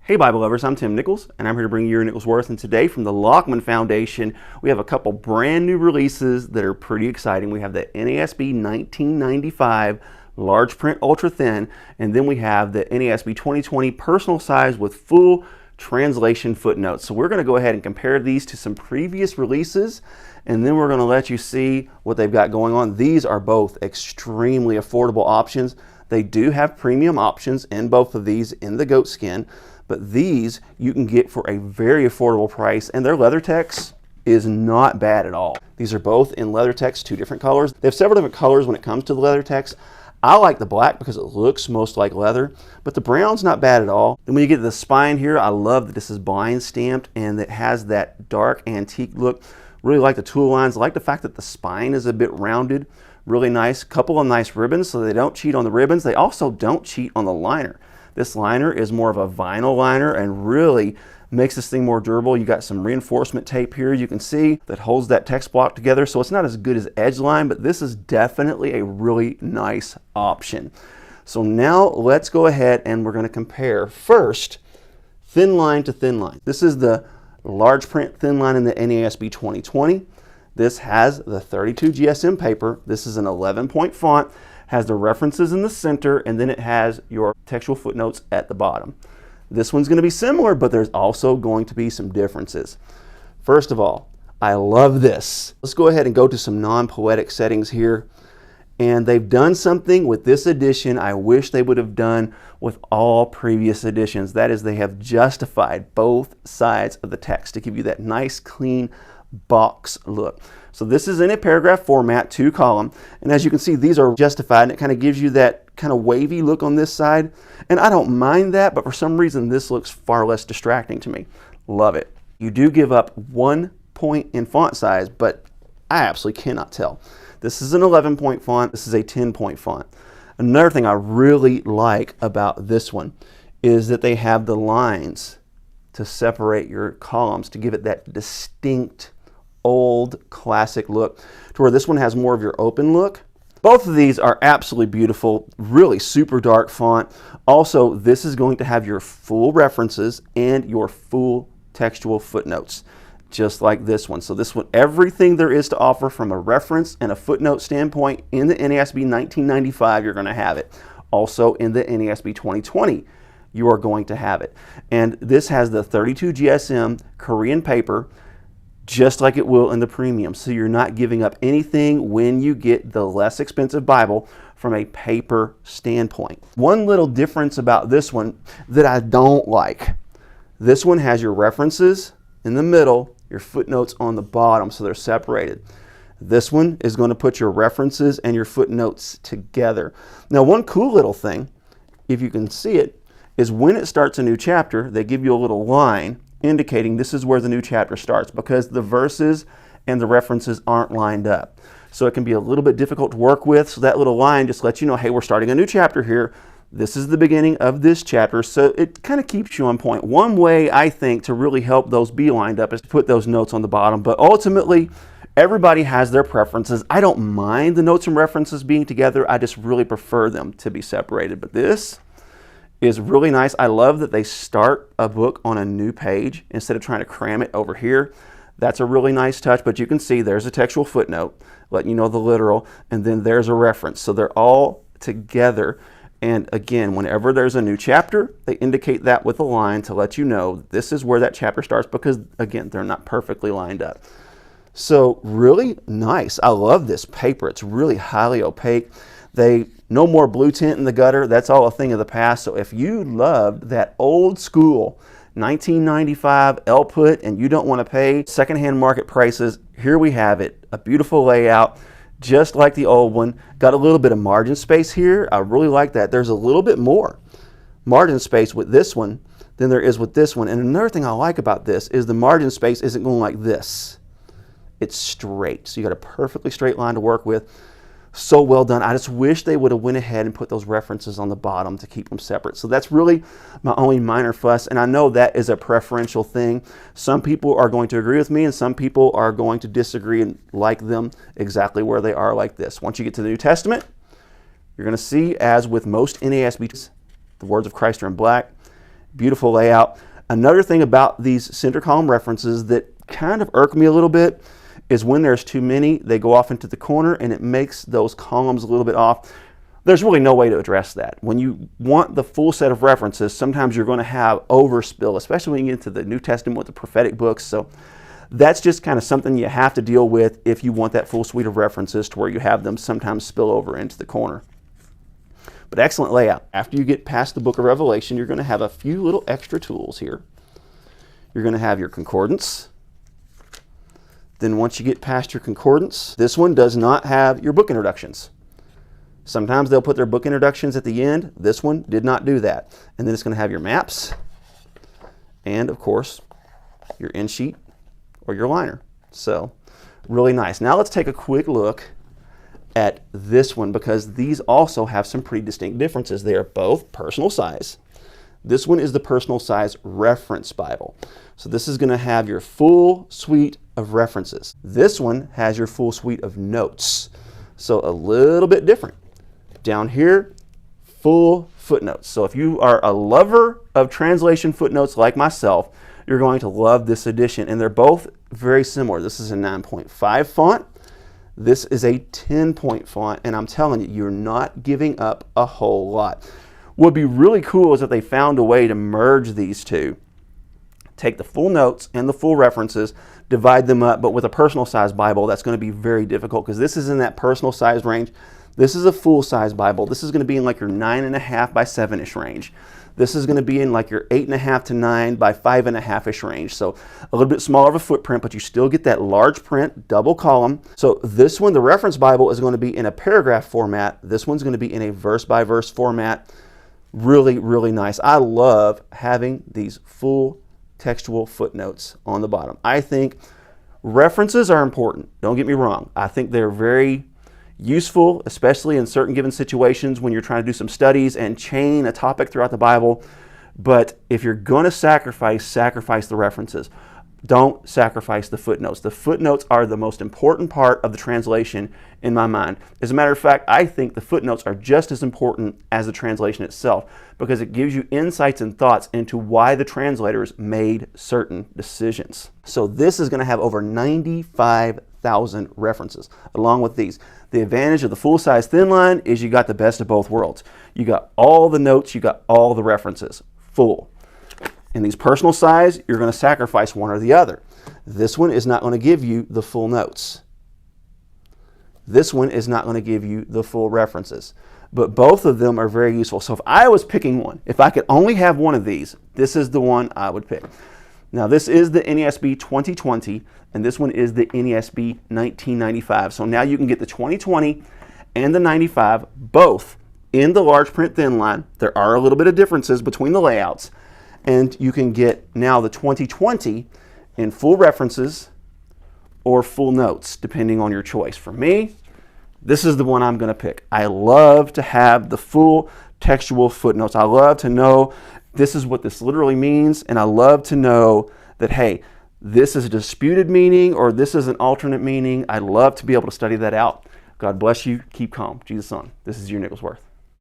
Hey Bible lovers, I'm Tim Nichols, and I'm here to bring you your Nichols Worth. And today from the Lockman Foundation, we have a couple brand new releases that are pretty exciting. We have the NASB 1995 large print ultra thin, and then we have the NASB 2020 personal size with full translation footnotes. So we're going to go ahead and compare these to some previous releases, and then we're going to let you see what they've got going on. These are both extremely affordable options. They do have premium options in both of these in the goatskin, but these you can get for a very affordable price, and their Leathertex is not bad at all. These are both in Leathertex, two different colors. They have several different colors when it comes to the Leathertex. I like the black because it looks most like leather, but the brown's not bad at all. And when you get to the spine here, I love that this is blind stamped and it has that dark antique look. Really like the tool lines. I like the fact that the spine is a bit rounded. Really nice. Couple of nice ribbons, so they don't cheat on the ribbons. They also don't cheat on the liner. This liner is more of a vinyl liner and really makes this thing more durable. You got some reinforcement tape here you can see that holds that text block together, so it's not as good as Edgeline, but this is definitely a really nice option. So now let's go ahead and we're going to compare first thin line to thin line. This is the large print thin line in the NASB 2020. This has the 32 GSM paper. This is an 11-point font, has the references in the center, and then it has your textual footnotes at the bottom. This one's going to be similar, but there's also going to be some differences. First of all, I love this. Let's go ahead and go to some non-poetic settings here. And they've done something with this edition I wish they would have done with all previous editions. That is, they have justified both sides of the text to give you that nice, clean box look. So this is in a paragraph format, 2-column, and as you can see, these are justified, and it kind of gives you that kind of wavy look on this side, and I don't mind that, but for some reason this looks far less distracting to me. Love it. You do give up 1 point in font size, but I absolutely cannot tell. This is an 11-point font. This is a 10-point font. Another thing I really like about this one is that they have the lines to separate your columns to give it that distinct old classic look, to where this one has more of your open look. Both of these are absolutely beautiful, really super dark font. Also, this is going to have your full references and your full textual footnotes, just like this one. So this one, everything there is to offer from a reference and a footnote standpoint in the NASB 1995, you're going to have it. Also in the NASB 2020, you are going to have it. And this has the 32 GSM Korean paper, just like it will in the premium. So you're not giving up anything when you get the less expensive Bible from a paper standpoint. One little difference about this one that I don't like, this one has your references in the middle, your footnotes on the bottom, so they're separated. This one is going to put your references and your footnotes together. Now, one cool little thing, if you can see it, is when it starts a new chapter, they give you a little line indicating this is where the new chapter starts, because the verses and the references aren't lined up. So it can be a little bit difficult to work with. So that little line just lets you know, hey, we're starting a new chapter here. This is the beginning of this chapter. So it kind of keeps you on point. One way I think to really help those be lined up is to put those notes on the bottom. But ultimately, everybody has their preferences. I don't mind the notes and references being together. I just really prefer them to be separated. But this is really nice. I love that they start a book on a new page instead of trying to cram it over here. That's a really nice touch, but you can see there's a textual footnote letting you know the literal, and then there's a reference. So they're all together. And again, whenever there's a new chapter, they indicate that with a line to let you know this is where that chapter starts, because again, they're not perfectly lined up. So really nice. I love this paper. It's really highly opaque. No more blue tint in the gutter. That's all a thing of the past. So if you loved that old school 1995 LPUT and you don't want to pay secondhand market prices, here we have it. A beautiful layout, just like the old one. Got a little bit of margin space here. I really like that. There's a little bit more margin space with this one than there is with this one. And another thing I like about this is the margin space isn't going like this. It's straight. So you got a perfectly straight line to work with. So well done. I just wish they would have went ahead and put those references on the bottom to keep them separate. So that's really my only minor fuss, and I know that is a preferential thing. Some people are going to agree with me, and some people are going to disagree and like them exactly where they are, like this. Once you get to the New Testament, you're going to see, as with most NASB, the words of Christ are in black. Beautiful layout. Another thing about these center column references that kind of irk me a little bit is when there's too many, they go off into the corner and it makes those columns a little bit off. There's really no way to address that. When you want the full set of references, sometimes you're going to have overspill, especially when you get into the New Testament with the prophetic books. So that's just kind of something you have to deal with if you want that full suite of references to where you have them sometimes spill over into the corner. But excellent layout. After you get past the book of Revelation, you're going to have a few little extra tools here. You're going to have your concordance. Then once you get past your concordance, this one does not have your book introductions. Sometimes they'll put their book introductions at the end. This one did not do that. And then it's going to have your maps and, of course, your end sheet or your liner. So really nice. Now let's take a quick look at this one because these also have some pretty distinct differences. They are both personal size. This one is the personal size reference Bible. So this is going to have your full suite of references. This one has your full suite of notes. So a little bit different. Down here, full footnotes. So if you are a lover of translation footnotes like myself, you're going to love this edition. And they're both very similar. This is a 9.5 font. This is a 10-point font. And I'm telling you, you're not giving up a whole lot. What would be really cool is if they found a way to merge these two. Take the full notes and the full references, divide them up. But with a personal size Bible, that's going to be very difficult because this is in that personal size range. This is a full-size Bible. This is going to be in like your 9.5 by 7-ish range. This is going to be in like your 8.5 to 9 by 5.5-ish range. So a little bit smaller of a footprint, but you still get that large print, double column. So this one, the reference Bible, is going to be in a paragraph format. This one's going to be in a verse-by-verse format. Really, really nice. I love having these full textual footnotes on the bottom. I think references are important. Don't get me wrong. I think they're very useful, especially in certain given situations when you're trying to do some studies and chain a topic throughout the Bible. But if you're going to sacrifice the references. Don't sacrifice the footnotes. The footnotes are the most important part of the translation in my mind. As a matter of fact, I think the footnotes are just as important as the translation itself because it gives you insights and thoughts into why the translators made certain decisions. So this is going to have over 95,000 references along with these. The advantage of the full-size thin line is you got the best of both worlds. You got all the notes, you got all the references, full. In these personal size, you're going to sacrifice one or the other. This one is not going to give you the full notes. This one is not going to give you the full references. But both of them are very useful. So if I was picking one, if I could only have one of these, this is the one I would pick. Now this is the NASB 2020, and this one is the NASB 1995. So now you can get the 2020 and the 95, both in the large print thin line. There are a little bit of differences between the layouts. And you can get now the 2020 in full references or full notes, depending on your choice. For me, this is the one I'm going to pick. I love to have the full textual footnotes. I love to know this is what this literally means, and I love to know that, hey, this is a disputed meaning or this is an alternate meaning. I'd love to be able to study that out. God bless you. Keep calm. Jesus on. This is your Nicholsworth.